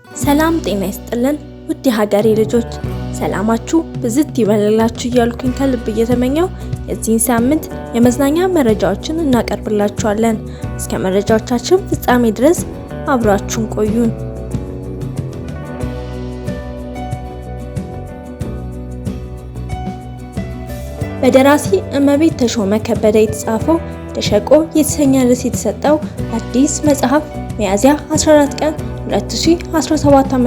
ሰላም ጤና ይስጥልን ውድ የሀገሬ ልጆች፣ ሰላማችሁ ብዝት ይበልላችሁ እያልኩኝ ከልብ እየተመኘው የዚህን ሳምንት የመዝናኛ መረጃዎችን እናቀርብላችኋለን። እስከ መረጃዎቻችን ፍጻሜ ድረስ አብራችሁን ቆዩን። በደራሲ እመቤት ተሾመ ከበደ የተጻፈው ደሸቆ የተሰኘ ርዕስ የተሰጠው አዲስ መጽሐፍ ሚያዝያ 14 ቀን 2017 ዓ.ም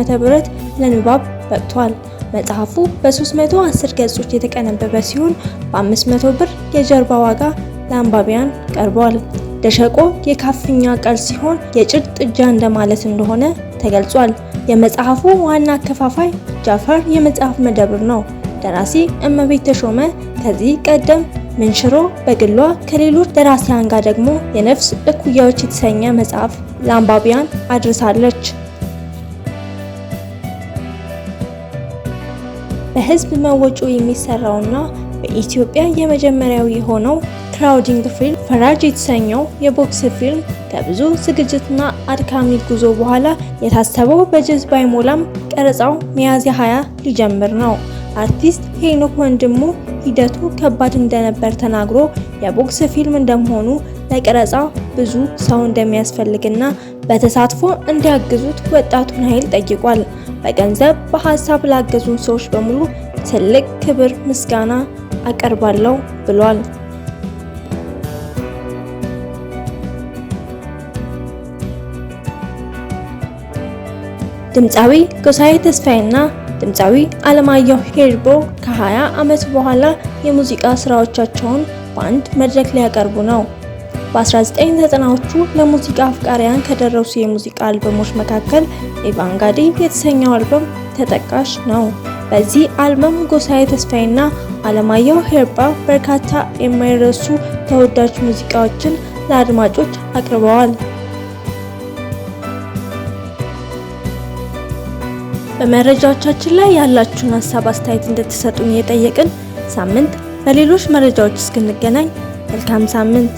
ለንባብ በቅቷል። መጽሐፉ በ310 ገጾች የተቀነበበ ሲሆን በ500 ብር የጀርባ ዋጋ ለአንባቢያን ቀርቧል። ደሸቆ የካፍኛ ቃል ሲሆን የጭድ ጥጃ እንደማለት እንደሆነ ተገልጿል። የመጽሐፉ ዋና አከፋፋይ ጃፈር የመጽሐፍ መደብር ነው። ደራሲ እመቤት ተሾመ ከዚህ ቀደም ምንሽሮ በግሏ ከሌሎች ደራሲያን ጋር ደግሞ የነፍስ እኩያዎች የተሰኘ መጽሐፍ ለአንባቢያን አድርሳለች። በህዝብ መወጮ የሚሰራውና በኢትዮጵያ የመጀመሪያው የሆነው ክራውዲንግ ፊልም ፈራጅ የተሰኘው የቦክስ ፊልም ከብዙ ዝግጅትና አድካሚ ጉዞ በኋላ የታሰበው በጀት ባይሞላም ቀረጻው ሚያዝያ 20 ሊጀምር ነው። አርቲስት ሄኖክ ወንድሙ ሂደቱ ከባድ እንደነበር ተናግሮ የቦክስ ፊልም እንደመሆኑ ለቀረጻ ብዙ ሰው እንደሚያስፈልግና በተሳትፎ እንዲያግዙት ወጣቱን ኃይል ጠይቋል። በገንዘብ በሀሳብ ላገዙን ሰዎች በሙሉ ትልቅ ክብር ምስጋና አቀርባለሁ ብሏል። ድምፃዊ ጎሳዬ ተስፋዬና ድምፃዊ አለማየሁ ሄርቦ ከ20 ዓመት በኋላ የሙዚቃ ስራዎቻቸውን በአንድ መድረክ ሊያቀርቡ ነው። በ1990ዎቹ ለሙዚቃ አፍቃሪያን ከደረሱ የሙዚቃ አልበሞች መካከል ኢቫንጋዲ የተሰኘው አልበም ተጠቃሽ ነው። በዚህ አልበም ጎሳዬ ተስፋዬና አለማየሁ ሄርቦ በርካታ የማይረሱ ተወዳጅ ሙዚቃዎችን ለአድማጮች አቅርበዋል። በመረጃዎቻችን ላይ ያላችሁን ሀሳብ አስተያየት እንድትሰጡን እየጠየቅን ሳምንት በሌሎች መረጃዎች እስክንገናኝ መልካም ሳምንት።